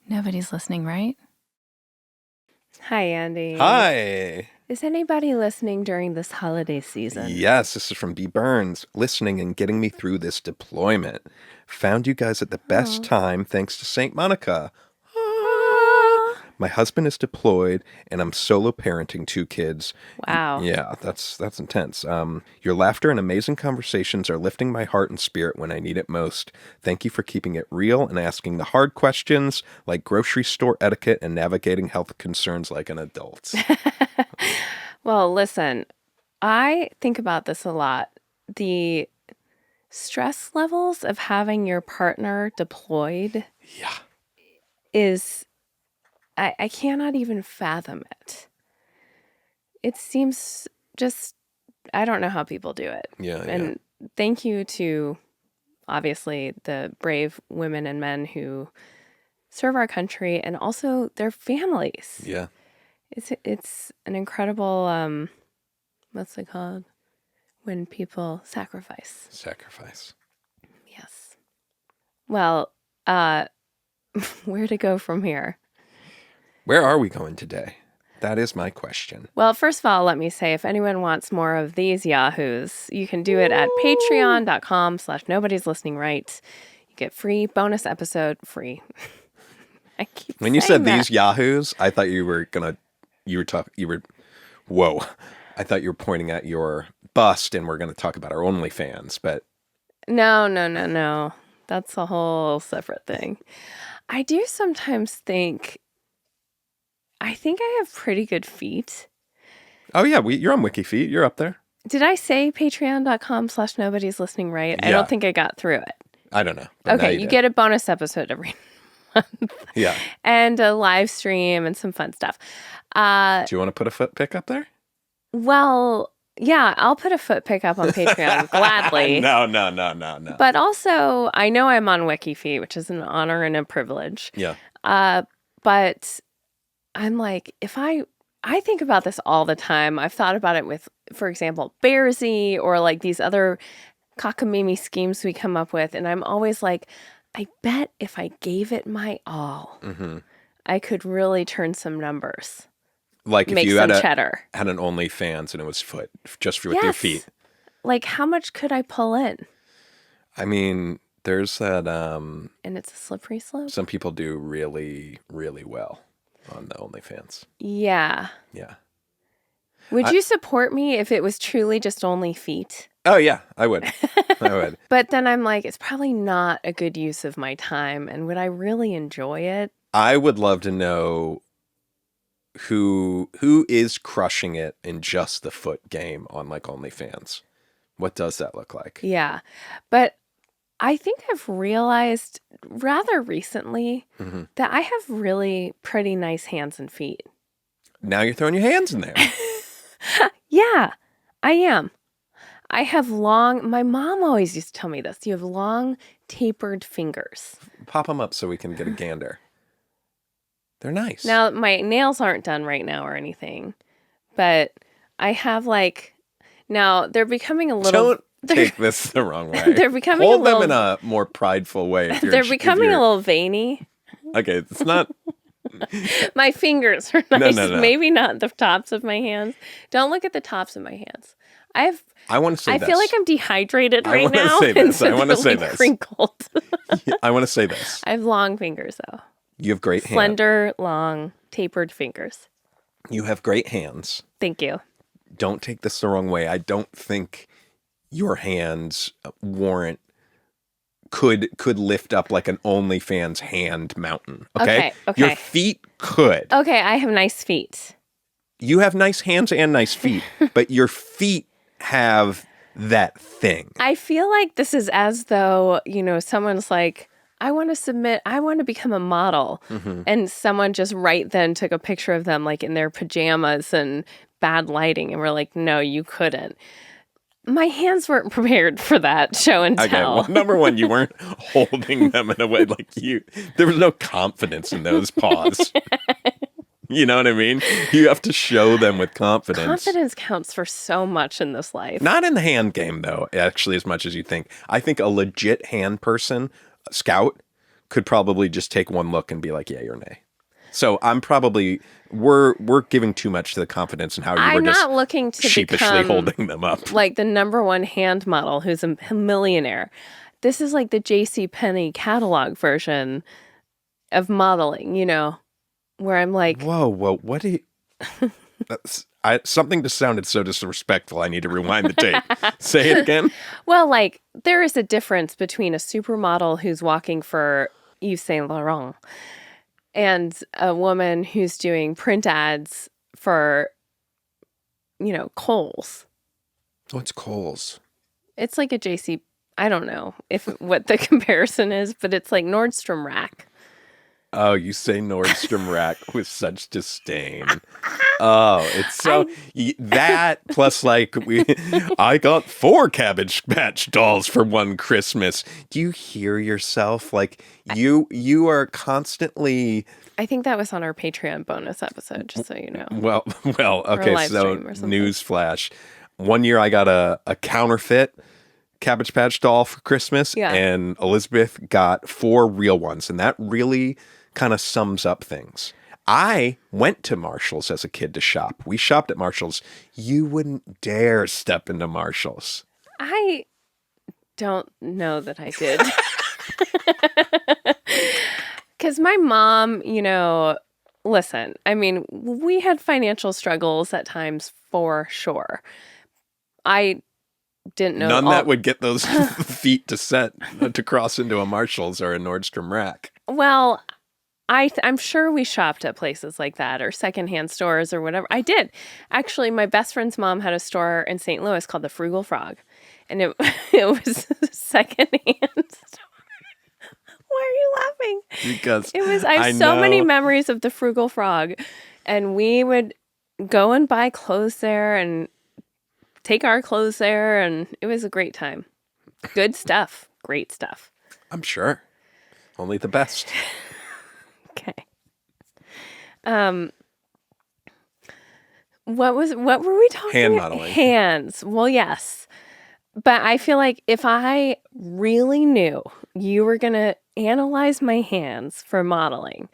Nobody's listening, right? Hi, Andy. Hi. Is anybody listening during this holiday season? Yes, this is from B. Burns, listening and getting me through this deployment. Found you guys at the best time thanks to St. Monica. My husband is deployed, and I'm solo parenting 2 kids. Wow. Yeah, that's intense. Your laughter and amazing conversations are lifting my heart and spirit when I need it most. Thank you for keeping it real and asking the hard questions like grocery store etiquette and navigating health concerns like an adult. Well, listen, I think about this a lot. The stress levels of having your partner deployed is... I cannot even fathom it. It seems just, I don't know how people do it. And thank you to, obviously, the brave women and men who serve our country and also their families. Yeah. It's an incredible, what's it called? When people sacrifice. Sacrifice. Yes. Well, where to go from here? Where are we going today? That is my question. Well, first of all, let me say, if anyone wants more of these yahoos, you can do it at patreon.com/Nobody's Listening Right. You get free bonus episode free. I keep When you saying said that. these yahoos, I thought whoa. I thought you were pointing at your bust and we're going to talk about our OnlyFans, but. No. That's a whole separate thing. I do sometimes think I have pretty good feet. Oh, yeah. You're on WikiFeet. You're up there. Did I say patreon.com/Nobody's Listening Right? I don't think I got through it. I don't know. Okay, you get a bonus episode every month. Yeah. And a live stream and some fun stuff. Do you want to put a foot pic up there? Well, yeah, I'll put a foot pic up on Patreon gladly. No. But also, I know I'm on WikiFeet, which is an honor and a privilege. Yeah. But I'm like, if I think about this all the time. I've thought about it with, for example, Bearsy or like these other cockamamie schemes we come up with. And I'm always like, I bet if I gave it my all, I could really turn some numbers. Like make if you some had cheddar. Had an OnlyFans and it was foot, just with your feet. Like, how much could I pull in? I mean, there's that... and it's a slippery slope? Some people do really, really well on the OnlyFans. Yeah. Yeah. Would you support me if it was truly just only feet? Oh, yeah, I would. I would. But then I'm like, it's probably not a good use of my time. And would I really enjoy it? I would love to know who is crushing it in just the foot game on like OnlyFans. What does that look like? Yeah. But I think I've realized rather recently that I have really pretty nice hands and feet. Now you're throwing your hands in there. Yeah, I am. I have my mom always used to tell me this. You have long, tapered fingers. Pop them up so we can get a gander. They're nice. Now, my nails aren't done right now or anything, but I have now they're becoming a little... Don't take this the wrong way. They're becoming Hold them in a more prideful way. They're becoming a little veiny. Okay, it's not... My fingers are nice. No. Maybe not the tops of my hands. Don't look at the tops of my hands. I want to say this. I feel like I'm dehydrated right now. I want to say this. I want to say this. Crinkled. I want to say this. I have long fingers, though. You have great hands. Slender, long, tapered fingers. You have great hands. Thank you. Don't take this the wrong way. I don't think your hands could lift up like an OnlyFans hand mountain. Okay? Your feet could. Okay, I have nice feet. You have nice hands and nice feet, but your feet have that thing. I feel like this is as though, someone's like, I want to become a model. And someone just right then took a picture of them like in their pajamas and bad lighting. And we're like, no, you couldn't. My hands weren't prepared for that show and tell. Okay, well, number one, you weren't holding them in a way like there was no confidence in those paws. You know what I mean? You have to show them with confidence. Confidence counts for so much in this life. Not in the hand game, though, actually, as much as you think. I think a legit hand person, scout, could probably just take one look and be like, yeah, you're nay. So I'm probably, we're giving too much to the confidence in how you were just not looking to sheepishly become holding them up. like the #1 hand model who's a millionaire. This is like the J.C. Penney catalog version of modeling, you know, where I'm like, Whoa, what do you... something just sounded so disrespectful. I need to rewind the tape. Say it again. well, like there is a difference between a supermodel who's walking for Yves Saint Laurent and a woman who's doing print ads for, you know, Kohl's. What's Kohl's? It's like a JC. I don't know what the comparison is, but it's like Nordstrom Rack. Oh, you say Nordstrom Rack with such disdain. Oh, it's so that plus like I got 4 Cabbage Patch dolls for one Christmas. Do you hear yourself? Like you are constantly. I think that was on our Patreon bonus episode, just so you know. Well, okay. So newsflash: one year I got a counterfeit Cabbage Patch doll for Christmas, and Elizabeth got 4 real ones, and that really kind of sums up things. I went to Marshall's as a kid to shop. We shopped at Marshall's. You wouldn't dare step into Marshall's. I don't know that I did. Because my mom, you know, listen, I mean, we had financial struggles at times for sure. I didn't know. None that would get those feet to cross into a Marshall's or a Nordstrom Rack. Well, I'm sure we shopped at places like that or secondhand stores or whatever. I did. Actually, my best friend's mom had a store in St. Louis called the Frugal Frog. And it was secondhand store. Why are you laughing? Because I have so many memories of the Frugal Frog. And we would go and buy clothes there and take our clothes there. And it was a great time. Good stuff. Great stuff. I'm sure. Only the best. Okay. What were we talking Hand about? modeling. Hands. Well, yes. But I feel like if I really knew you were going to analyze my hands for modeling,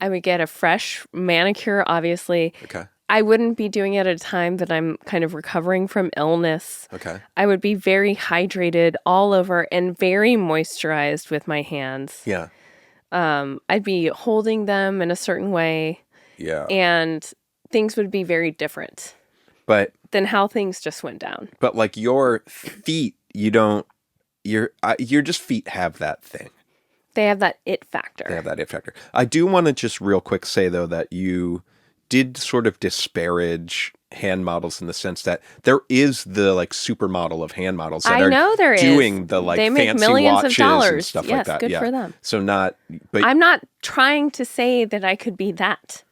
I would get a fresh manicure, obviously. Okay. I wouldn't be doing it at a time that I'm kind of recovering from illness. Okay. I would be very hydrated all over and very moisturized with my hands. Yeah. I'd be holding them in a certain way. Yeah. And things would be very different. Than how things just went down. But like your feet, your just feet have that thing. They have that it factor. I do want to just real quick say though that you did sort of disparage hand models in the sense that there is the like supermodel of hand models that are doing the like they make fancy millions watches of dollars and stuff yes, like that. Good for them. So but I'm not trying to say that I could be that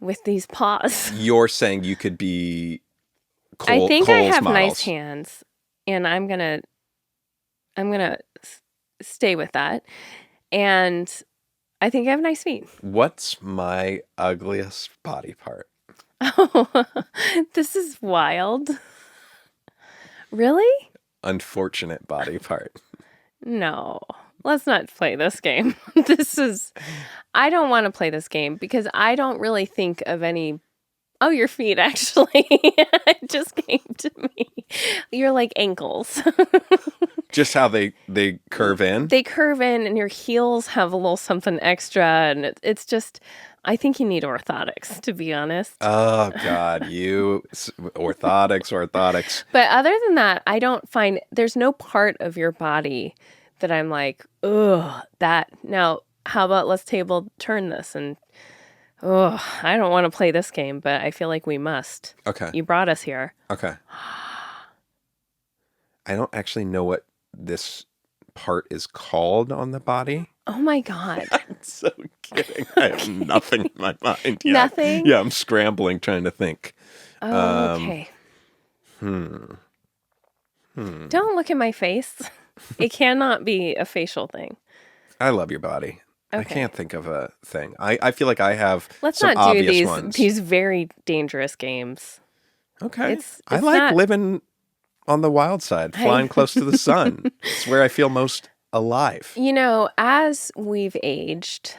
with these paws. You're saying you could be I think Kohl's I have models. nice hands, and I'm gonna stay with that. And I think I have nice feet. What's my ugliest body part? Oh, this is wild. Really? Unfortunate body part. No, let's not play this game. I don't want to play this game because I don't really think of any. Oh, your feet, actually. It just came to me. You're like ankles. Just how they curve in? They curve in and your heels have a little something extra. And it's just, I think you need orthotics, to be honest. Oh, God. Orthotics. But other than that, I don't find, there's no part of your body that I'm like, ugh, that. Now, how about let's table turn this and... Oh, I don't want to play this game, but I feel like we must. Okay. You brought us here. Okay. I don't actually know what this part is called on the body. Oh my God. I'm so kidding. I have nothing in my mind. Yeah. Nothing? Yeah, I'm scrambling trying to think. Oh, okay. Don't look at my face. It cannot be a facial thing. I love your body. I can't think of a thing. I feel like I have Let's some not do obvious ones. these very dangerous games. Okay. I It's like not... living on the wild side, flying close to the sun. It's where I feel most alive. You know, as we've aged,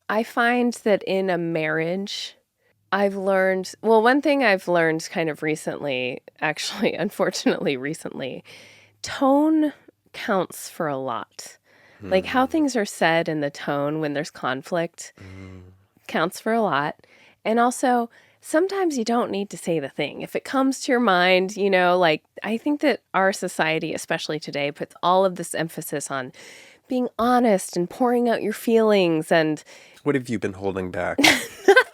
I find that in a marriage, I've learned, well, one thing I've learned kind of recently, actually, unfortunately recently, tone counts for a lot. Like how things are said and the tone when there's conflict counts for a lot. And also, sometimes you don't need to say the thing. If it comes to your mind, you know, like I think that our society, especially today, puts all of this emphasis on being honest and pouring out your feelings and What have you been holding back?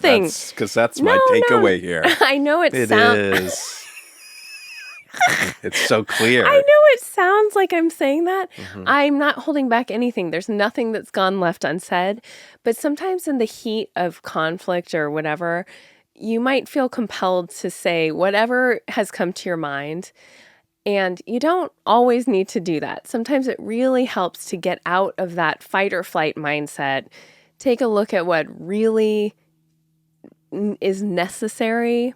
nothing. Because that's my takeaway here. I know it It sounds... is. It's so clear. I know it sounds like I'm saying that. I'm not holding back anything. There's nothing that's gone left unsaid. But sometimes in the heat of conflict or whatever, you might feel compelled to say whatever has come to your mind. And you don't always need to do that. Sometimes it really helps to get out of that fight or flight mindset. Take a look at what really is necessary.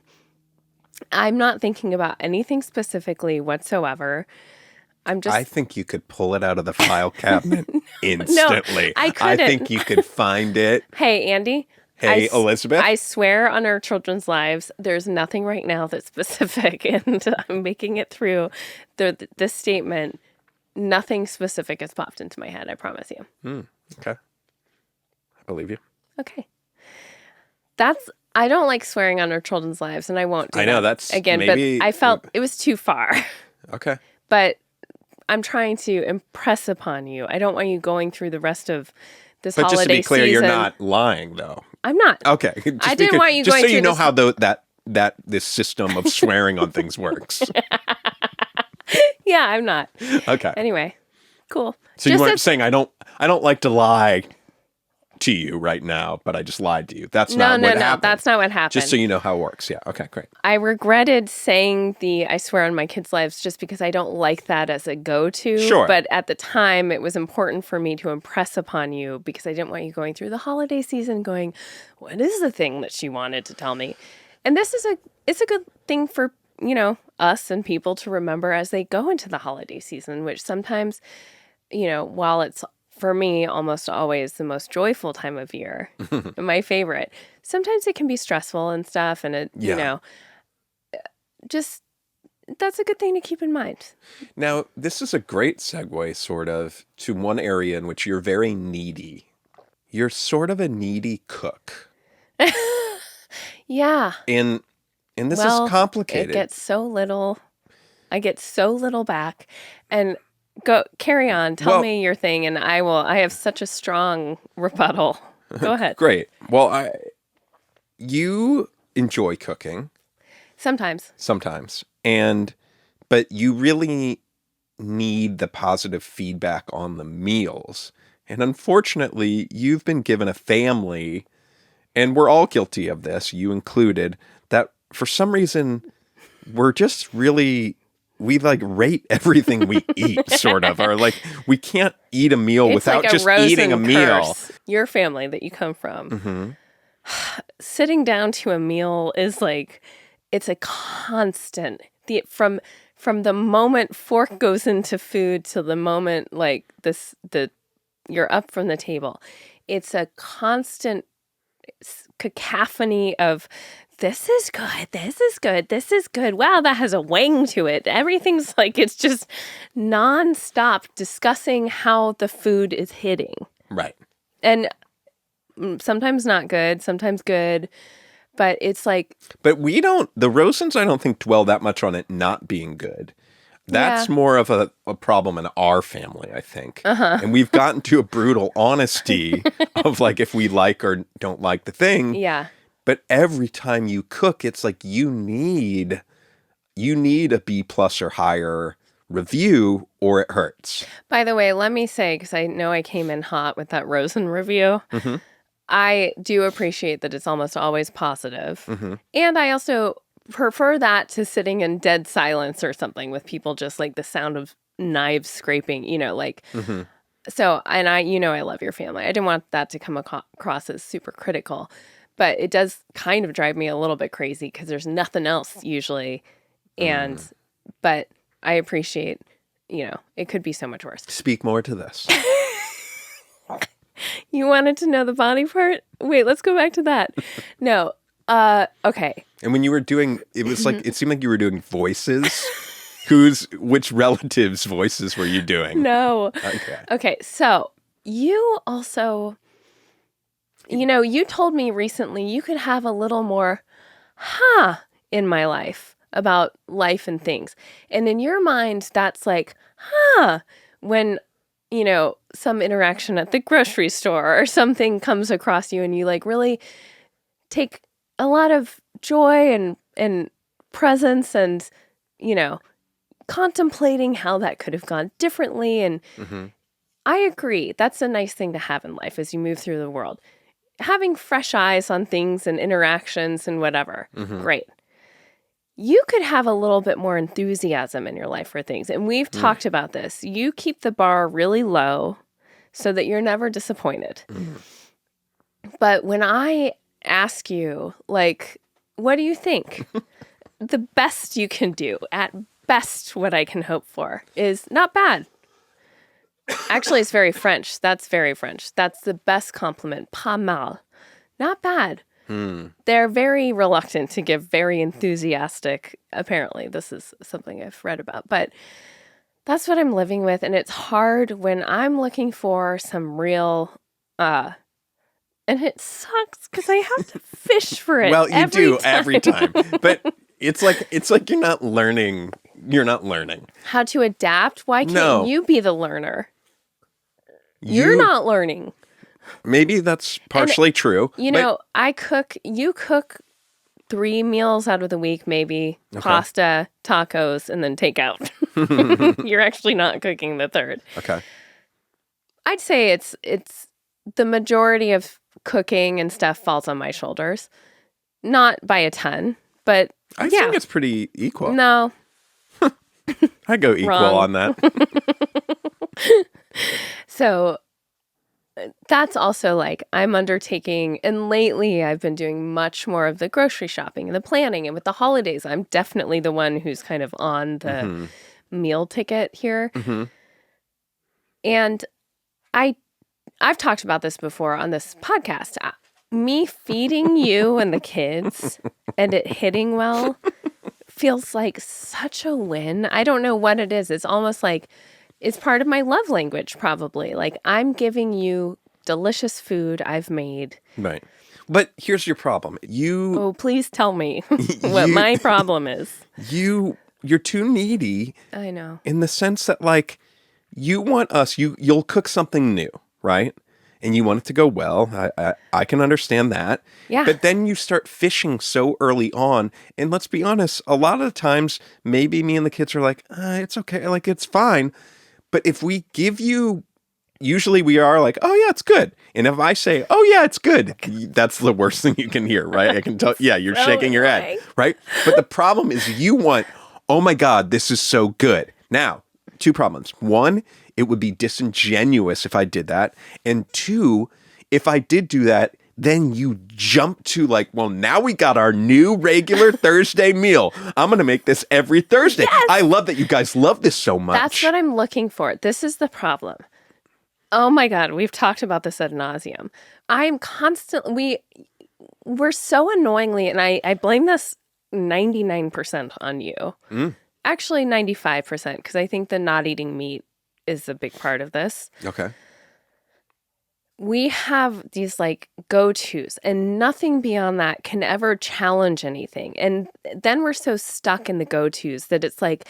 I'm not thinking about anything specifically whatsoever. I think you could pull it out of the file cabinet instantly. I couldn't. I think you could find it. Hey, Andy. Hey, Elizabeth. I swear on our children's lives, there's nothing right now that's specific, and I'm making it through this statement. Nothing specific has popped into my head, I promise you. Okay. I believe you. Okay. I don't like swearing on our children's lives, and I won't do that. I know, that's again, maybe... but I felt it was too far. Okay. But I'm trying to impress upon you. I don't want you going through the rest of this holiday season. But just to be clear, you're not lying, though. I'm not. Okay. I didn't want you just going so you through know how this system of swearing on things works. Yeah, I'm not. Okay. Anyway, cool. So you weren't saying I don't like to lie to you right now, but I just lied to you. That's not what happened. That's not what happened. Just so you know how it works. Yeah. Okay, great. I regretted saying I swear on my kids' lives just because I don't like that as a go-to. Sure. But at the time, it was important for me to impress upon you because I didn't want you going through the holiday season going, what is the thing that she wanted to tell me? And it's a good thing for, you know, us and people to remember as they go into the holiday season, which sometimes, you know, while it's for me almost always the most joyful time of year, my favorite, sometimes it can be stressful and stuff. And you know, just that's a good thing to keep in mind. Now, this is a great segue sort of to one area in which you're very needy. You're sort of a needy cook. Yeah. And this is complicated. It gets so little. I get so little back. And carry on. Tell me your thing, and I have such a strong rebuttal. Go ahead. Great. Well, you enjoy cooking. Sometimes. But you really need the positive feedback on the meals. And unfortunately, you've been given a family, and we're all guilty of this, you included, that for some reason, we're just really... we like rate everything we eat, sort of, or like we can't eat a meal without just eating a meal. Your family that you come from, sitting down to a meal is like, it's a constant. From the moment fork goes into food to the moment like you're up from the table, it's a constant cacophony of this is good, this is good, this is good. Wow, that has a wang to it. Everything's like, it's just nonstop discussing how the food is hitting. Right. And sometimes not good, sometimes good, but it's like... But the Rosens, I don't think, dwell that much on it not being good. That's more of a problem in our family, I think. And we've gotten to a brutal honesty of like if we like or don't like the thing. Yeah. But every time you cook, it's like you need a B+ or higher review or it hurts. By the way, let me say, because I know I came in hot with that Rosen review, I do appreciate that it's almost always positive. And I also prefer that to sitting in dead silence or something with people just like the sound of knives scraping, you know, like So, and I love your family. I didn't want that to come across as super critical, but it does kind of drive me a little bit crazy because there's nothing else usually. But I appreciate, it could be so much worse. Speak more to this. You wanted to know the body part? Wait, let's go back to that. No. Okay. And when you were doing, it was like, it seemed like you were doing voices. Which relatives' voices were you doing? No. Okay. Okay. So you also, you told me recently you could have a little more, in my life about life and things. And in your mind, that's like, when, some interaction at the grocery store or something comes across you and you like really take a lot of joy and presence and, contemplating how that could have gone differently. And I agree. That's a nice thing to have in life as you move through the world. Having fresh eyes on things and interactions and whatever. Great. You could have a little bit more enthusiasm in your life for things. And we've talked about this. You keep the bar really low so that you're never disappointed. But when I ask you, like, what do you think? The best you can do, at best what I can hope for, is not bad. Actually, it's very French. That's very French. That's the best compliment. Pas mal. Not bad. They're very reluctant to give very enthusiastic, apparently. This is something I've read about. But that's what I'm living with. And it's hard when I'm looking for some real, and it sucks because I have to fish for it. Well, you do every time. But it's like you're not learning. You're not learning. How to adapt? Why can't you be the learner? You're not learning. Maybe that's partially true. I cook, you cook 3 meals out of the week, maybe. Okay. Pasta, tacos, and then takeout. You're actually not cooking the third. Okay. I'd say it's the majority of cooking and stuff falls on my shoulders. Not by a ton, but I think it's pretty equal. No. I go equal on that. So that's also like I'm undertaking, and lately I've been doing much more of the grocery shopping and the planning, and with the holidays, I'm definitely the one who's kind of on the meal ticket here. And I've talked about this before on this podcast. Me feeding you and the kids and it hitting well feels like such a win. I don't know what it is. It's almost like it's part of my love language, probably. Like I'm giving you delicious food I've made. Right. But here's your problem. Oh, please tell me what my problem is. You're too needy. I know. In the sense that like you want us, you'll cook something new, right? And you want it to go well. I can understand that. Yeah. But then you start fishing so early on. And let's be honest, a lot of the times, maybe me and the kids are like, it's okay. Like, it's fine. But if we give you, usually we are like, oh, yeah, it's good. And if I say, oh, yeah, it's good, that's the worst thing you can hear, right? I can tell, yeah, you're so shaking your head, right? But the problem is you want, oh, my God, this is so good. Now, 2 problems. 1, it would be disingenuous if I did that. And 2, if I did do that, then you jump to like, well, now we got our new regular Thursday meal. I'm going to make this every Thursday. Yes! I love that you guys love this so much. That's what I'm looking for. This is the problem. Oh my God, we've talked about this ad nauseum. I'm constantly, we're so annoyingly, and I blame this 99% on you. Actually, 95%, because I think the not eating meat is a big part of this. Okay. We have these like go-tos, and nothing beyond that can ever challenge anything. And then we're so stuck in the go-tos that it's like,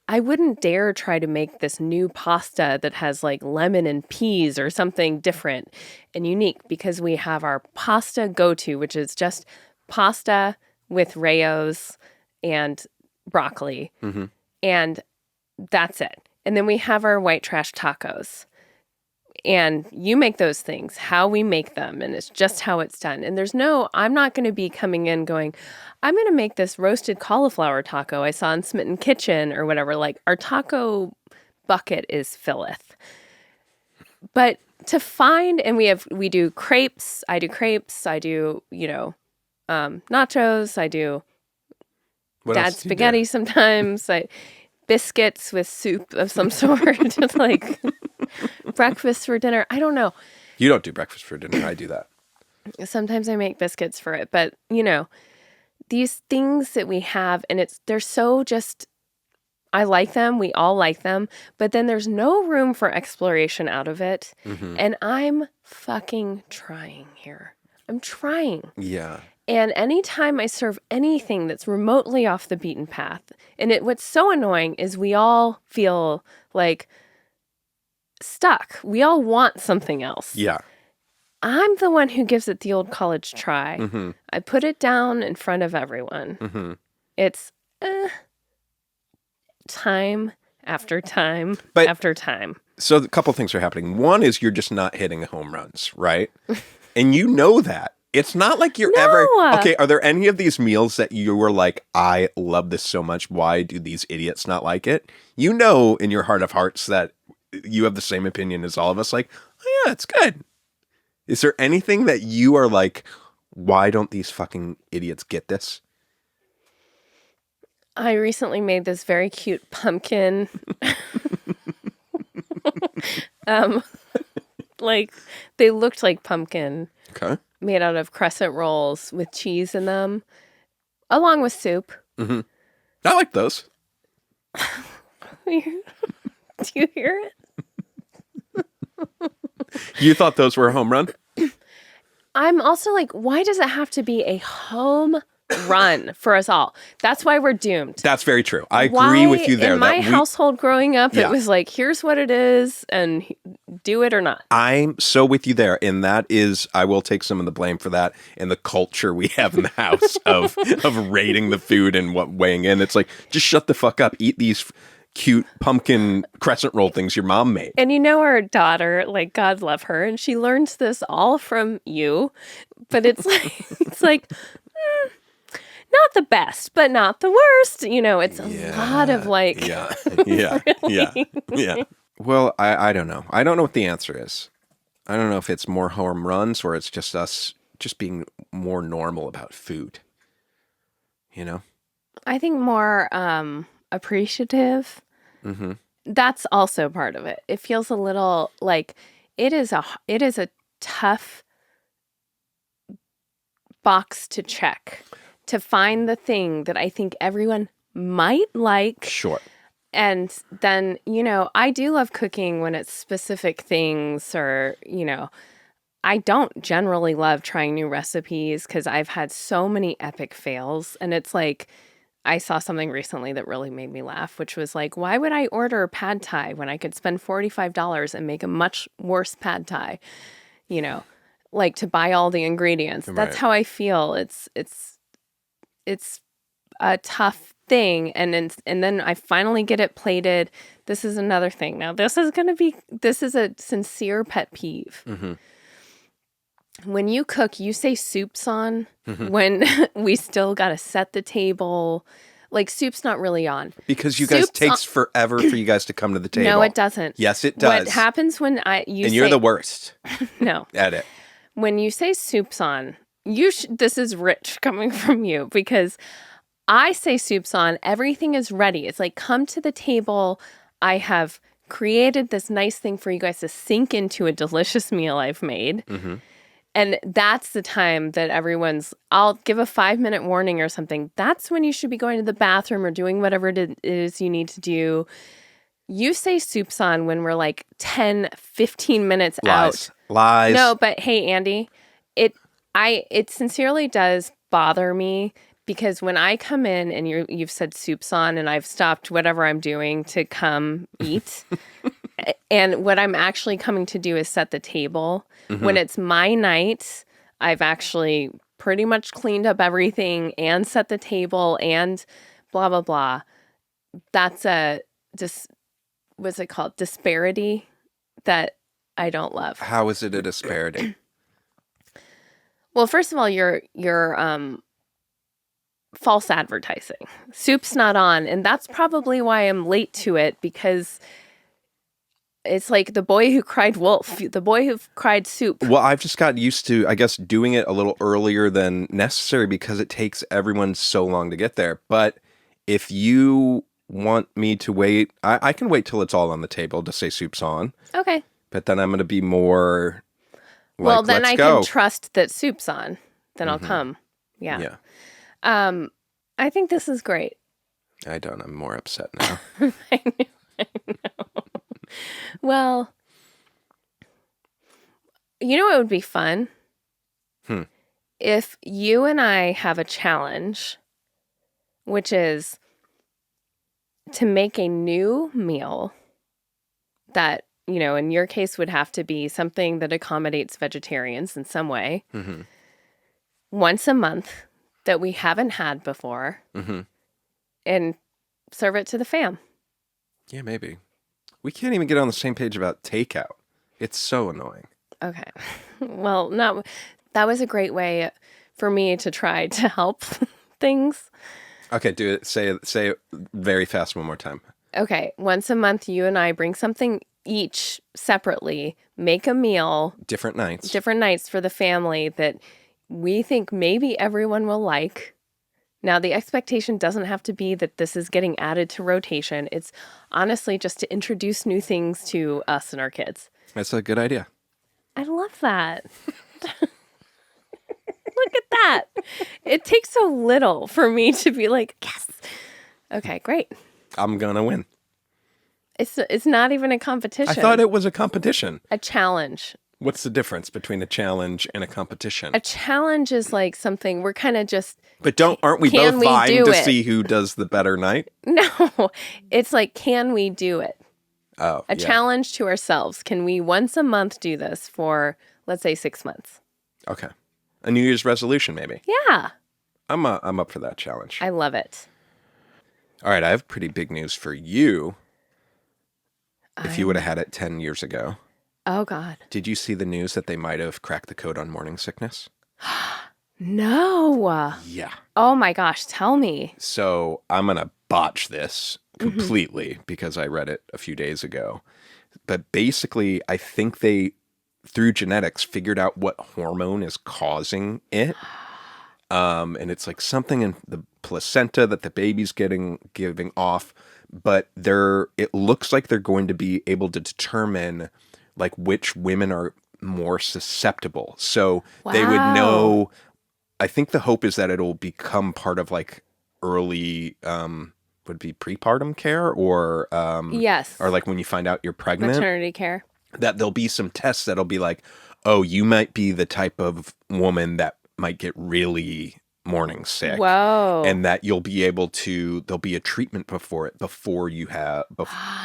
I wouldn't dare try to make this new pasta that has like lemon and peas or something different and unique, because we have our pasta go-to, which is just pasta with Rayo's and broccoli. And that's it. And then we have our white trash tacos. And you make those things, how we make them, and it's just how it's done. And I'm not going to be coming in going, I'm going to make this roasted cauliflower taco I saw in Smitten Kitchen or whatever. Like, our taco bucket is filleth. But to find, and we do crepes. I do crepes. I do, nachos. I do What dad else do you do? spaghetti sometimes. Biscuits with soup of some sort. Just like breakfast for dinner. I don't know. You don't do breakfast for dinner. I do that. Sometimes I make biscuits for it. But, these things that we have, and they're so just, I like them. We all like them. But then there's no room for exploration out of it. Mm-hmm. And I'm fucking trying here. I'm trying. Yeah. And anytime I serve anything that's remotely off the beaten path, and what's so annoying is we all feel like stuck. We all want something else. Yeah. I'm the one who gives it the old college try. Mm-hmm. I put it down in front of everyone. Mm-hmm. It's time after time But- after time. So a couple things are happening. One is you're just not hitting home runs, right? And you know that. It's not like you're ever... Okay, are there any of these meals that you were like, I love this so much, why do these idiots not like it? You know in your heart of hearts that you have the same opinion as all of us, like, oh yeah, it's good. Is there anything that you are like, why don't these fucking idiots get this? I recently made this very cute pumpkin. They looked like pumpkin. Okay. Made out of crescent rolls with cheese in them, along with soup. Mm-hmm. I like those. Do you hear it? You thought those were a home run? I'm also like, why does it have to be a home run for us all? That's why we're doomed. That's very true. I agree with you there. In my household growing up, Yeah. It was like, here's what it is, and do it or not. I'm so with you there. And that is, I will take some of the blame for that and the culture we have in the house of rating the food and what weighing in. It's like, just shut the fuck up. Eat these cute pumpkin crescent roll things your mom made. And our daughter, like, God love her, and she learns this all from you. But it's like, not the best, but not the worst. It's a lot of like... Yeah. Well, I don't know. I don't know what the answer is. I don't know if it's more home runs or it's just us just being more normal about food. I think more appreciative. Mm-hmm. That's also part of it. It feels a little like it is a tough box to check to find the thing that I think everyone might like. Sure. And then, I do love cooking when it's specific things or, I don't generally love trying new recipes because I've had so many epic fails. And it's like, I saw something recently that really made me laugh, which was like, why would I order pad thai when I could spend $45 and make a much worse pad thai? Like to buy all the ingredients. Right. That's how I feel. It's a tough thing, and then I finally get it plated. This is another thing. Now, this is a sincere pet peeve. Mm-hmm. When you cook, you say soup's on Mm-hmm. when we still got to set the table. Like, soup's not really on. Because you guys Soup's takes forever for you guys to come to the table. No, it doesn't. Yes, it does. What happens when you're the worst No. at it. When you say soup's on, this is rich coming from you because I say soup's on, everything is ready. It's like, come to the table. I have created this nice thing for you guys to sink into a delicious meal I've made. Mm-hmm. And that's the time that I'll give a 5-minute warning or something. That's when you should be going to the bathroom or doing whatever it is you need to do. You say soup's on when we're like 10, 15 minutes out. Lies. No, but hey, Andy, it sincerely does bother me because when I come in and you've said soup's on and I've stopped whatever I'm doing to come eat, and what I'm actually coming to do is set the table. Mm-hmm. When it's my night, I've actually pretty much cleaned up everything and set the table and blah, blah, blah. That's what's it called? Disparity that I don't love. How is it a disparity? Well, first of all, you're false advertising. Soup's not on, and that's probably why I'm late to it because It's like the boy who cried wolf, the boy who cried soup. Well, I've just got used to, I guess, doing it a little earlier than necessary because it takes everyone so long to get there. But if you want me to wait, I can wait till it's all on the table to say soup's on. Okay. But then I'm going to be more like, Well, then let's I go. can trust that soup's on. Then I'll come. Yeah. Yeah. I think this is great. I don't. I'm more upset now. I know. Well, you know what would be fun? If you and I have a challenge, which is to make a new meal that, you know, in your case would have to be something that accommodates vegetarians in some way, once a month that we haven't had before, and serve it to the fam. Yeah, maybe. We can't even get on the same page about takeout. It's so annoying. Okay. Well, that was a great way for me to try to help things. Okay, do it. Say it very fast one more time. Okay. Once a month, you and I bring something each separately, make a meal. Different nights. Different nights for the family that we think maybe everyone will like. Now, the expectation doesn't have to be that this is getting added to rotation. It's honestly just to introduce new things to us and our kids. That's a good idea. I love that. Look at that. It takes so little for me to be like, yes. Okay, great. I'm going to win. It's not even a competition. I thought it was a competition. A challenge. What's the difference between a challenge and a competition? A challenge is like something we're kind of just... But aren't we both vying to see who does the better night? No. It's like, can we do it? Oh, A challenge to ourselves. Can we once a month do this for, let's say, 6 months? Okay. A New Year's resolution, maybe. Yeah. I'm up for that challenge. I love it. All right, I have pretty big news for you. If you would have had it 10 years ago. Oh, God. Did you see the news that they might have cracked the code on morning sickness? No. Yeah. Oh, my gosh. Tell me. So I'm going to botch this completely because I read it a few days ago. But basically, I think they, through genetics, figured out what hormone is causing it. And it's like something in the placenta that the baby's giving off. But it looks like they're going to be able to determine like which women are more susceptible. So they would know. I think the hope is that it'll become part of like early, would be prepartum care or yes, or like when you find out you're pregnant, maternity care. That there'll be some tests that'll be like, oh, you might be the type of woman that might get really morning sick. Whoa. And that you'll be able to, there'll be a treatment before you have,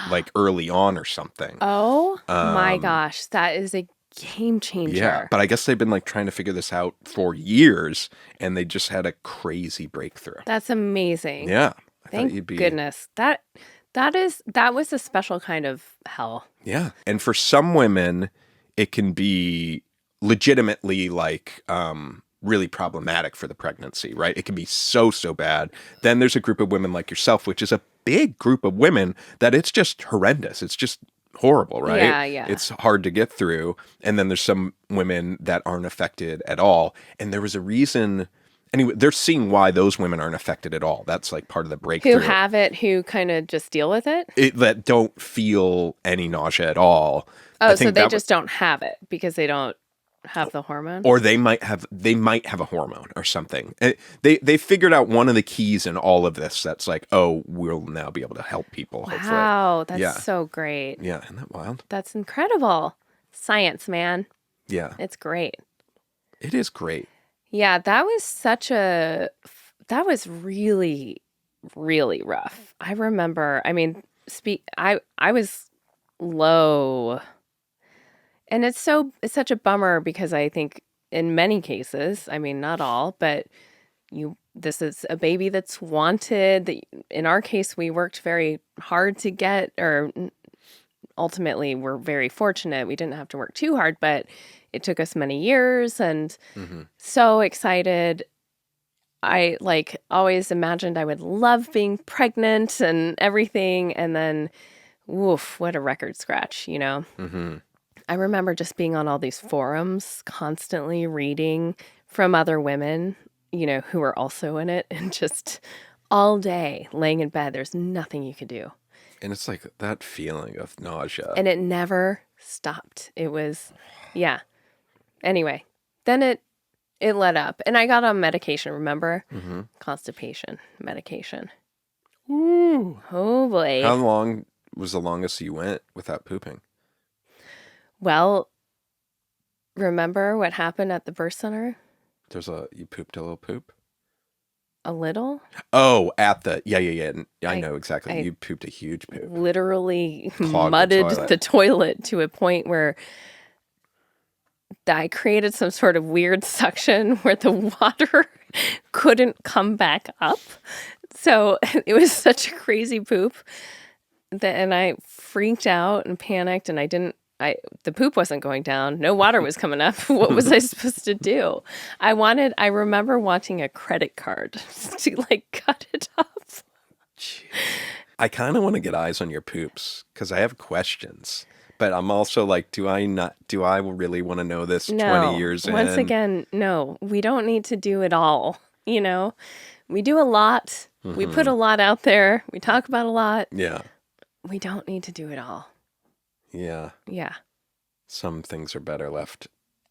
like early on or something. Oh my gosh. That is a game changer. Yeah. But I guess they've been like trying to figure this out for years and they just had a crazy breakthrough. That's amazing. Yeah. Thank goodness. That was a special kind of hell. Yeah. And for some women, it can be legitimately like, really problematic for the pregnancy, right? It can be so bad. Then there's a group of women like yourself, which is a big group of women that it's just horrendous. It's just horrible, right? Yeah. It's hard to get through. And then there's some women that aren't affected at all. And there was a reason. Anyway, they're seeing why those women aren't affected at all. That's like part of the breakthrough. Who have it, who kind of just deal with it? That don't feel any nausea at all. Oh, so they just don't have it because they don't have the hormone? Or they might have a hormone or something. They figured out one of the keys in all of this that's like, oh, we'll now be able to help people. Wow, that's so great. Yeah, isn't that wild? That's incredible. Science, man. Yeah. It's great. It is great. Yeah, that was really, really rough. I remember, I mean, I was low. And it's such a bummer because I think in many cases, I mean, not all, but this is a baby that's wanted. In our case, we worked very hard to get, or ultimately we're very fortunate. We didn't have to work too hard, but it took us many years and so excited. I always imagined I would love being pregnant and everything. And then woof, what a record scratch, you know? Mm-hmm. I remember just being on all these forums, constantly reading from other women, you know, who were also in it, and just all day laying in bed. There's nothing you could do. And it's like that feeling of nausea. And it never stopped. It was, yeah. Anyway, then it let up. And I got on medication, remember? Mm-hmm. Constipation medication. Ooh. Oh, boy. How long was the longest you went without pooping? Well, remember what happened at the birth center? You pooped a little poop? A little? Oh, yeah. I know exactly. I You pooped a huge poop. Literally Clogged mudded the toilet to a point where I created some sort of weird suction where the water couldn't come back up. So it was such a crazy poop and I freaked out and panicked, and the poop wasn't going down. No water was coming up. What was I supposed to do? I remember wanting a credit card to like cut it up. Jeez. I kind of want to get eyes on your poops because I have questions. But I'm also like, do I really want to know this 20 years in? Once again, no. We don't need to do it all, you know? We do a lot. Mm-hmm. We put a lot out there. We talk about a lot. Yeah. We don't need to do it all. Yeah. Yeah. Some things are better left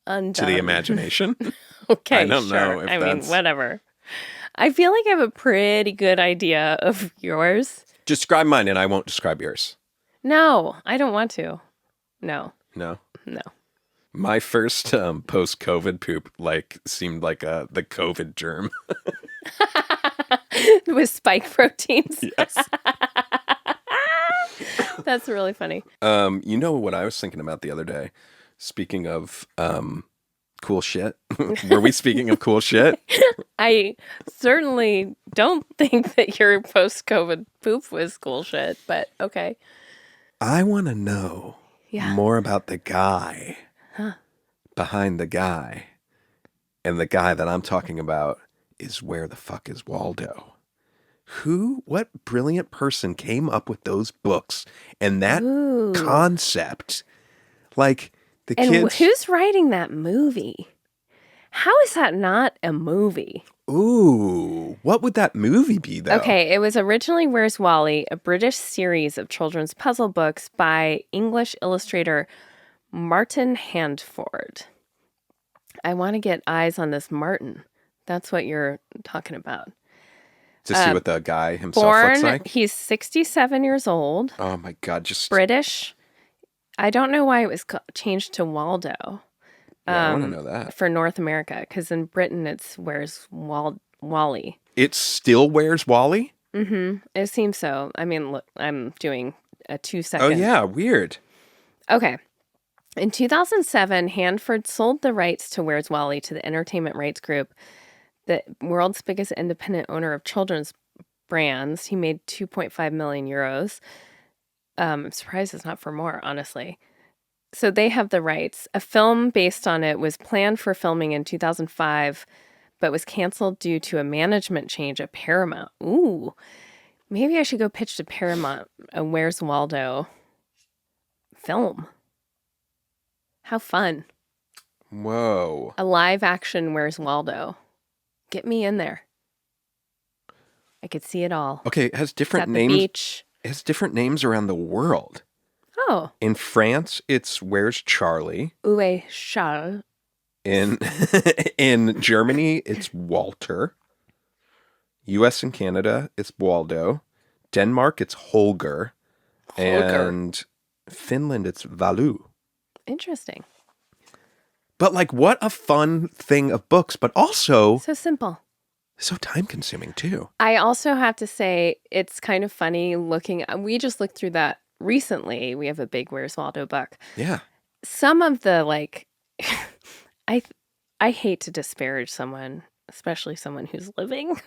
undone to the imagination. Okay, I don't know if I that's... mean, whatever. I feel like I have a pretty good idea of yours. Describe mine and I won't describe yours. No, I don't want to. No. No? No. My first post-COVID poop seemed like the COVID germ. With spike proteins. Yes. That's really funny. You know what I was thinking about the other day? Speaking of cool shit. Were we speaking of cool shit? I certainly don't think that your post-COVID poop was cool shit, but okay. I want to know more about the guy behind the guy. And the guy that I'm talking about is Where the Fuck is Waldo? What brilliant person came up with those books and that concept? Like the kids. And who's writing that movie? How is that not a movie? Ooh, what would that movie be, though? Okay, it was originally Where's Wally, a British series of children's puzzle books by English illustrator Martin Handford. I want to get eyes on this Martin. That's what you're talking about. To see what the guy himself looks like? He's 67 years old. Oh, my God. Just British. I don't know why it was changed to Waldo. Yeah, I want to know that. For North America, because in Britain it's Where's Wally. It still Where's Wally? Mm-hmm. It seems so. I mean, look, I'm doing a 2-second. Oh, yeah. Weird. Okay. In 2007, Handford sold the rights to Where's Wally to the Entertainment Rights Group, the world's biggest independent owner of children's brands. He made 2.5 million euros. I'm surprised it's not for more, honestly. So they have the rights. A film based on it was planned for filming in 2005, but was canceled due to a management change at Paramount. Ooh, maybe I should go pitch to Paramount a Where's Waldo film. How fun. Whoa. A live action Where's Waldo. Get me in there. I could see it all. Okay, it has different It's at names. The beach. It has different names around the world. Oh. In France, it's Where's Charlie? Où est Charles? In Germany, it's Walter. US and Canada, it's Waldo. Denmark, it's Holger. And Finland, it's Valu. Interesting. But like, what a fun thing of books, but also So simple. so time-consuming too. I also have to say it's kind of funny looking. We just looked through that recently. We have a big Where's Waldo book. Yeah. Some of the I hate to disparage someone, especially someone who's living.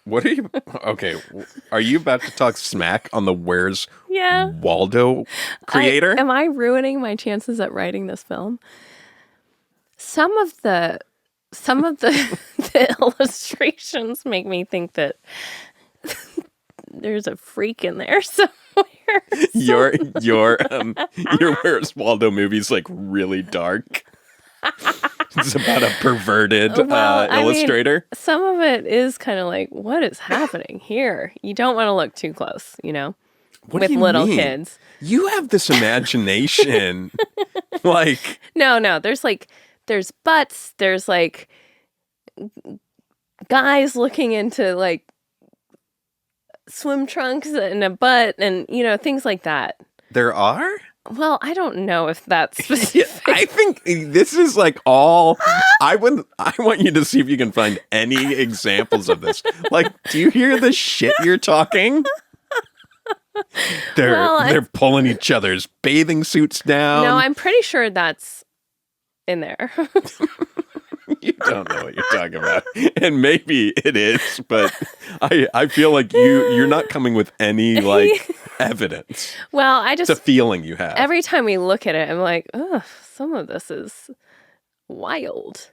What are you? Okay, are you about to talk smack on the Where's Yeah. Waldo creator? Am I ruining my chances at writing this film? Some of the the illustrations make me think that there's a freak in there somewhere. Your Where's Waldo movie's like really dark. It's about a perverted illustrator. Some of it is kind of like, what is happening here? You don't want to look too close, What with do you little mean? kids. You have this imagination. Like, No, there's butts, there's like guys looking into like swim trunks and a butt and things like that. there are? Well, I don't know if that's specific. I think this is like all I want you to see if you can find any examples of this. Like, do you hear the shit you're talking? They're pulling each other's bathing suits down. No, I'm pretty sure that's in there. You don't know what you're talking about. And maybe it is, but I feel like you're not coming with any like evidence. Well, It's a feeling you have. every time we look at it, I'm like, ugh, some of this is wild.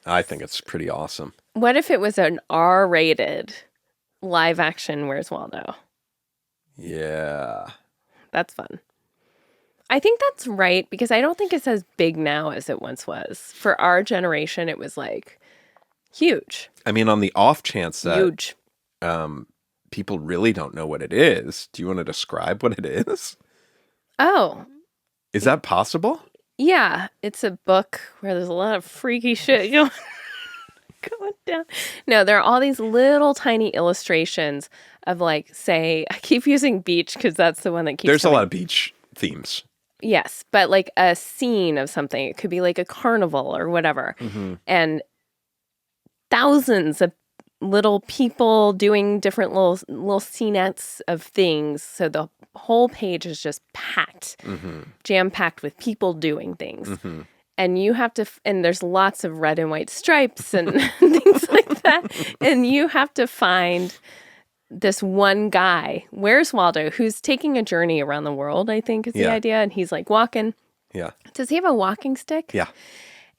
I think it's pretty awesome. What if it was an R-rated live action Where's Waldo? Yeah. That's fun. I think that's right because I don't think it's as big now as it once was. For our generation, it was like huge. I mean, on the off chance that Huge. People really don't know what it is, do you want to describe what it is? Oh, Is that possible? yeah. It's a book where there's a lot of freaky shit going down. No, there are all these little tiny illustrations of like, say, I keep using beach because that's the one that keeps There's a coming. lot of beach themes. Yes, but like a scene of something. It could be like a carnival or whatever. Mm-hmm. And thousands of little people doing different little scenettes of things. So the whole page is just packed, jam-packed with people doing things. Mm-hmm. And you have to, and there's lots of red and white stripes and things like that. And you have to find this one guy, Where's Waldo, who's taking a journey around the world, I think is the idea. And he's like walking. Yeah. Does he have a walking stick? Yeah.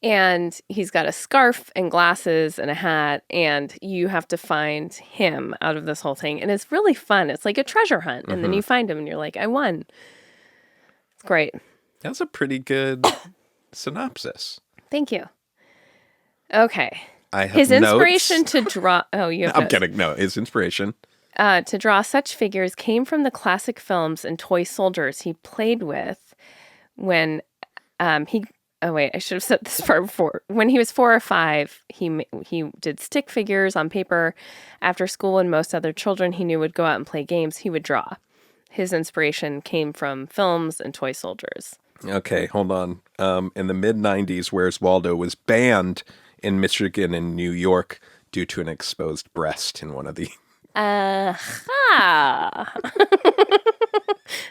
And he's got a scarf and glasses and a hat, and you have to find him out of this whole thing. And it's really fun. It's like a treasure hunt. And then you find him and you're like, I won. It's great. That's a pretty good synopsis. Thank you. Okay. I have His inspiration notes. to draw... Oh, you have I'm notes. kidding. No, his inspiration. To draw such figures came from the classic films and toy soldiers he played with when he... Oh, wait, I should have said this part before. When he was 4 or 5, he did stick figures on paper. After school, and most other children he knew would go out and play games, he would draw. His inspiration came from films and toy soldiers. Okay, hold on. In the mid-90s, Where's Waldo was banned in Michigan and New York due to an exposed breast in one of the... Ha!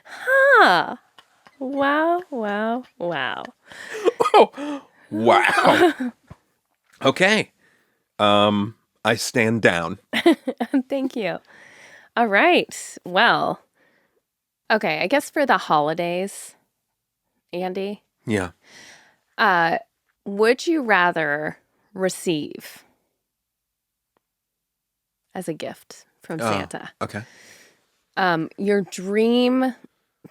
Ha! Wow, wow, wow. Oh, wow. Okay. I stand down. Thank you. All right. Well, okay, I guess for the holidays, Andy, Yeah. would you rather receive as a gift from Santa Okay. your dream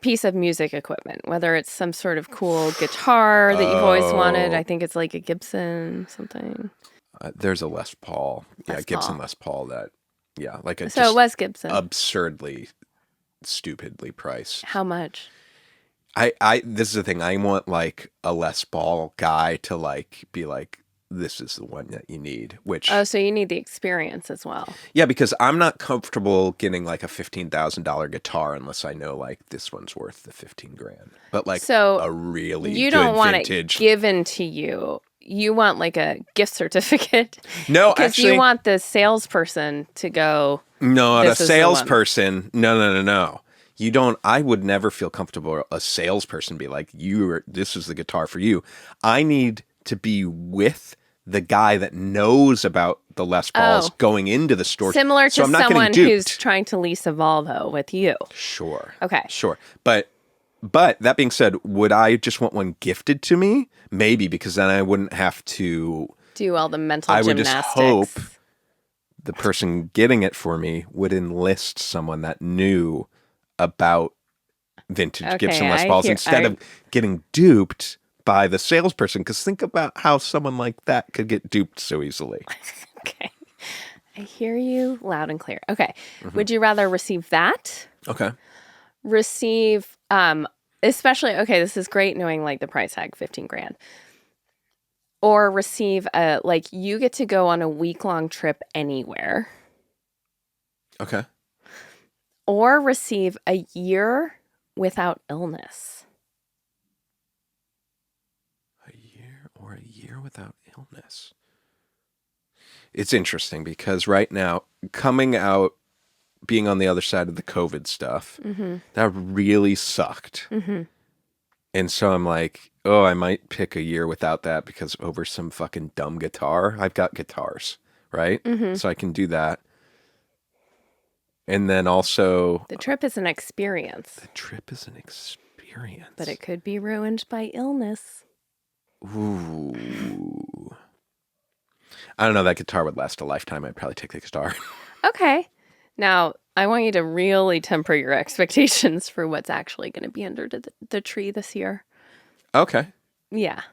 piece of music equipment, whether it's some sort of cool guitar that you've always wanted? I think it's like a Gibson something. There's a Les Paul. Yeah, Les Gibson Paul. Les Paul that, like a So just it was Gibson. absurdly, stupidly priced. How much? This is the thing. I want like a Les Paul guy to like be like, this is the one that you need, which... Oh, so you need the experience as well. Yeah, because I'm not comfortable getting like a $15,000 guitar unless I know like this one's worth the 15 grand. But like So a really you good don't want vintage... it given to you. You want like a gift certificate. No, because actually... you want the salesperson to go... No, the This is the one. salesperson... No. You don't... I would never feel comfortable a salesperson be like, this is the guitar for you. I need to be with the guy that knows about the Les Pauls going into the store. Similar so to I'm not someone getting who's duped. trying to lease a Volvo with you. Sure. Okay. Sure. But that being said, would I just want one gifted to me? Maybe, because then I wouldn't have to... Do all the mental I would gymnastics. just hope the person getting it for me would enlist someone that knew about vintage Gibson Okay, Les Pauls instead of getting duped by the salesperson. Because think about how someone like that could get duped so easily. Okay. I hear you loud and clear. Okay. Would you rather receive that? Okay. Receive, especially, okay, this is great knowing like the price tag, 15 grand. Or receive like you get to go on a week-long trip anywhere. Okay. Or receive a year without illness. A year without illness. It's interesting because right now, coming out, being on the other side of the COVID stuff, that really sucked. And so I'm like, oh, I might pick a year without that because over some fucking dumb guitar. I've got guitars, right? So I can do that. And then also... The trip is an experience. The trip is an experience. But it could be ruined by illness. Ooh. I don't know. That guitar would last a lifetime. I'd probably take the guitar. Okay. Now, I want you to really temper your expectations for what's actually going to be under the tree this year. Okay. Yeah.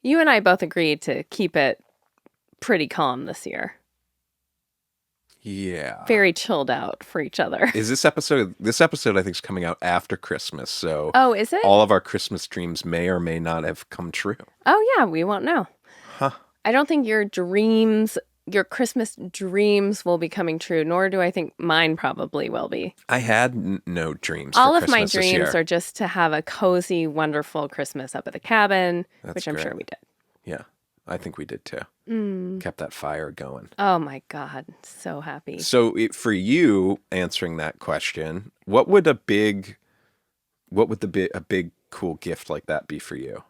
You and I both agreed to keep it pretty calm this year. Yeah. Very chilled out for each other. Is this episode I think is coming out after Christmas. So Oh, is it? all of our Christmas dreams may or may not have come true. Oh, yeah. We won't know. Huh. I don't think your Christmas dreams will be coming true, nor do I think mine probably will be. I had no dreams All for of my Christmas this dreams year. are just to have a cozy, wonderful Christmas up at the cabin, That's which I'm great. sure we did. Yeah. I think we did too. Kept that fire going. Oh my God. So happy. So for you answering that question, what would a big cool gift like that be for you?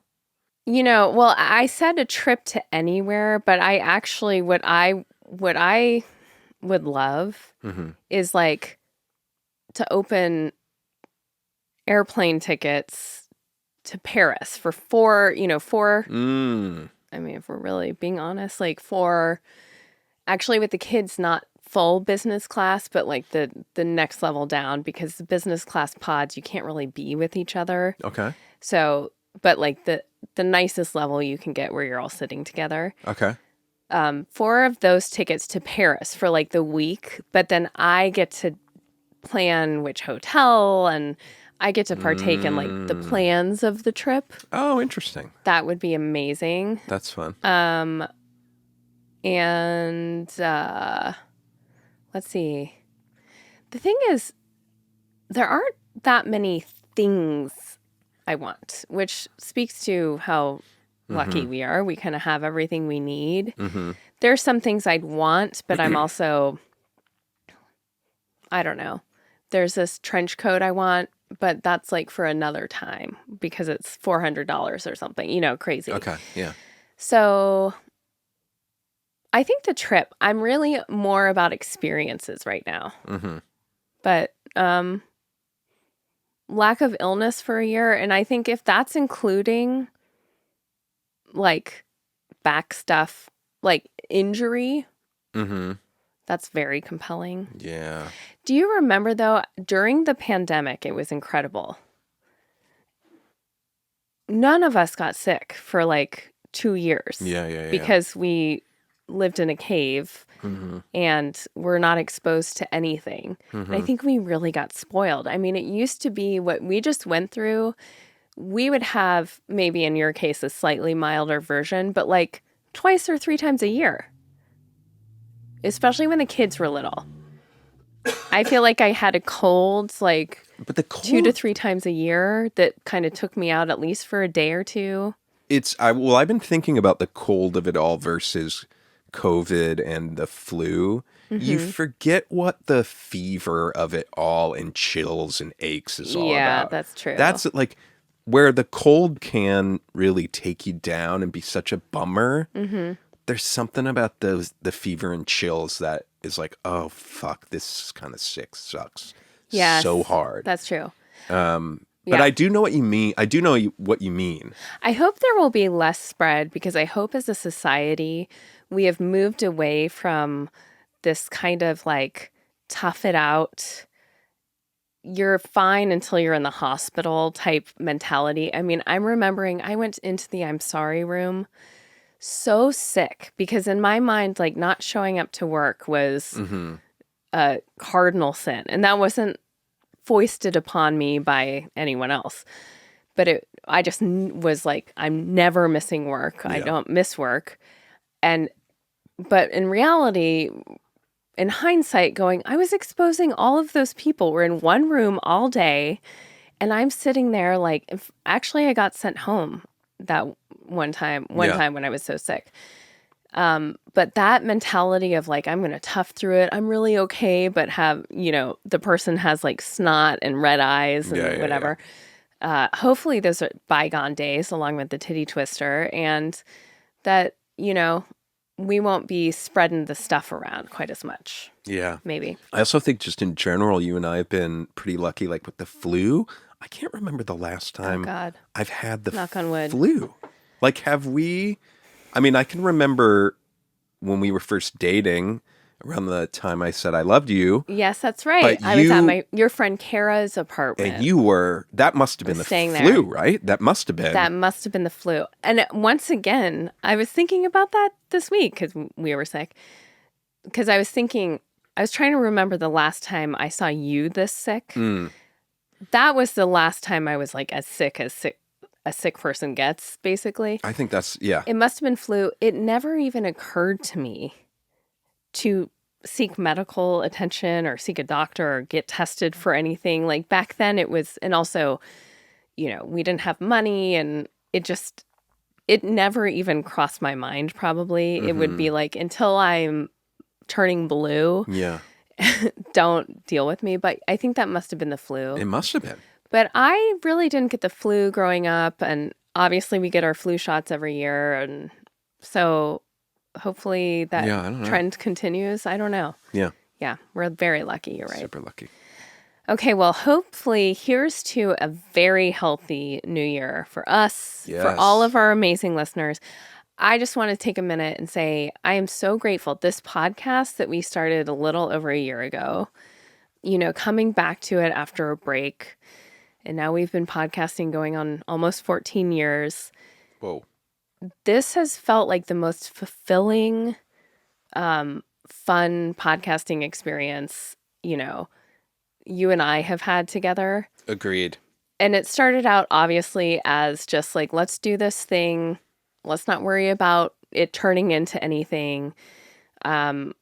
You know, well, I said a trip to anywhere, but I actually what I would love is like to open airplane tickets to Paris for four. I mean, if we're really being honest, like for actually with the kids, not full business class, but like the next level down, because the business class pods, you can't really be with each other. Okay. So, but like the nicest level you can get where you're all sitting together. Okay. 4 of those tickets to Paris for like the week, but then I get to plan which hotel and I get to partake in like the plans of the trip. Oh, interesting. That would be amazing. That's fun. And let's see. The thing is, there aren't that many things I want, which speaks to how lucky we are. We kind of have everything we need. There's some things I'd want, but I'm also, I don't know. There's this trench coat I want, but that's like for another time because it's $400 or something, crazy. Okay. Yeah. So I think the trip, I'm really more about experiences right now. But lack of illness for a year. And I think if that's including like back stuff, like injury, that's very compelling. Yeah. Do you remember though, during the pandemic, it was incredible. None of us got sick for like 2 years. Yeah. Because we lived in a cave and we're not exposed to anything. And I think we really got spoiled. I mean, it used to be what we just went through. We would have, maybe in your case, a slightly milder version, but like 2 or 3 times a year. Especially when the kids were little. I feel like I had a cold like But the cold, 2 to 3 times a year that kind of took me out at least for a day or two. I've been thinking about the cold of it all versus COVID and the flu. You forget what the fever of it all and chills and aches is all about. Yeah, that's true. That's like where the cold can really take you down and be such a bummer. There's something about the fever and chills that is like, oh fuck, this kind of sick sucks. Yes, so hard. That's true. But I do know what you mean. What you mean. I hope there will be less spread because I hope as a society we have moved away from this kind of like tough it out, you're fine until you're in the hospital type mentality. I mean, I'm remembering I went into the I'm sorry room so sick because in my mind, like not showing up to work was a cardinal sin. And that wasn't foisted upon me by anyone else. But I just was like, I'm never missing work. I don't miss work. But in reality, in hindsight, I was exposing all of those people. We're in one room all day, and I'm sitting there like, actually, I got sent home that one time when I was so sick. But that mentality of like, I'm going to tough through it. I'm really okay, but the person has like snot and red eyes and whatever. Hopefully those are bygone days along with the titty twister and that, we won't be spreading the stuff around quite as much. Yeah. Maybe. I also think just in general, you and I have been pretty lucky, like with the flu. I can't remember the last time I've had the Knock on wood. flu. Like, have we? I mean, I can remember when we were first dating around the time I said I loved you. Yes, that's right. I was at your friend Kara's apartment. And that must have been the flu, right? That must have been. That must have been the flu. And once again, I was thinking about that this week because we were sick. Because I was trying to remember the last time I saw you this sick. That was the last time I was like as sick a sick person gets, basically. I think that's, yeah. It must have been flu. It never even occurred to me to seek medical attention or seek a doctor or get tested for anything. Like back then it was, and also, we didn't have money and it never even crossed my mind probably. It would be like, until I'm turning blue, don't deal with me. But I think that must have been the flu. It must have been. But I really didn't get the flu growing up. And obviously we get our flu shots every year. And so hopefully that trend continues. I don't know. Yeah. Yeah. We're very lucky. You're right. Super lucky. Okay. Well, hopefully here's to a very healthy new year for us, for all of our amazing listeners. I just want to take a minute and say, I am so grateful. This podcast that we started a little over a year ago, coming back to it after a break. And now we've been podcasting going on almost 14 years. Whoa. This has felt like the most fulfilling, fun podcasting experience, you and I have had together. Agreed. And it started out obviously as just like, let's do this thing. Let's not worry about it turning into anything. And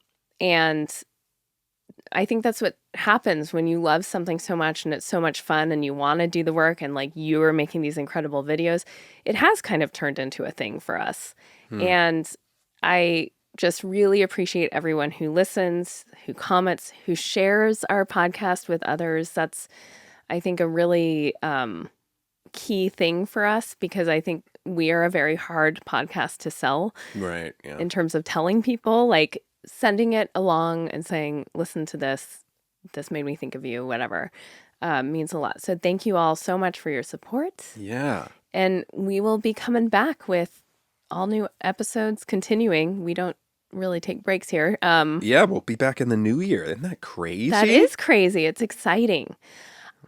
I think that's what happens when you love something so much and it's so much fun and you want to do the work and like you are making these incredible videos. It has kind of turned into a thing for us. And I just really appreciate everyone who listens, who comments, who shares our podcast with others. That's, I think, a really key thing for us because I think we are a very hard podcast to sell. Right. Yeah. In terms of telling people, like sending it along and saying, listen to this. This made me think of you, whatever, means a lot. So thank you all so much for your support. Yeah. And we will be coming back with all new episodes continuing. We don't really take breaks here. Yeah, we'll be back in the new year. Isn't that crazy? That is crazy. It's exciting.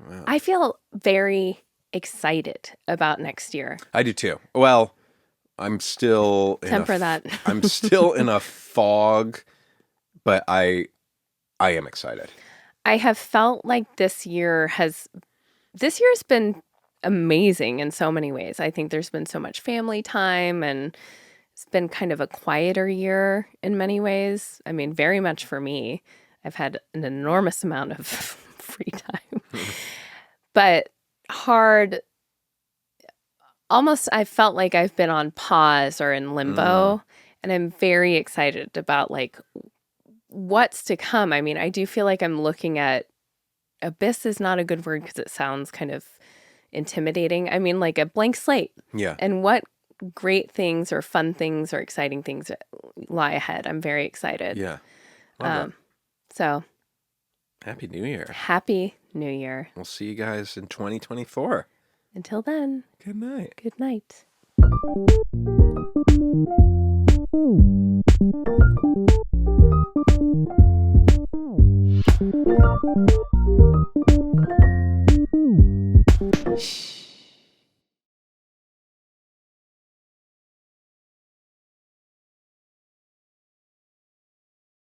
Wow. I feel very excited about next year. I do too. Well, I'm still I'm still in a fog, but I am excited. I have felt like this year's been amazing in so many ways. I think there's been so much family time and it's been kind of a quieter year in many ways. I mean, very much for me. I've had an enormous amount of free time, but hard. Almost, I felt like I've been on pause or in limbo, and I'm very excited about like what's to come. I mean, I do feel like I'm looking at abyss is not a good word because it sounds kind of intimidating. I mean, like a blank slate. Yeah. And what great things or fun things or exciting things lie ahead. I'm very excited. Yeah. So Happy New Year. Happy New Year. We'll see you guys in 2024. Until then. Good night. Good night.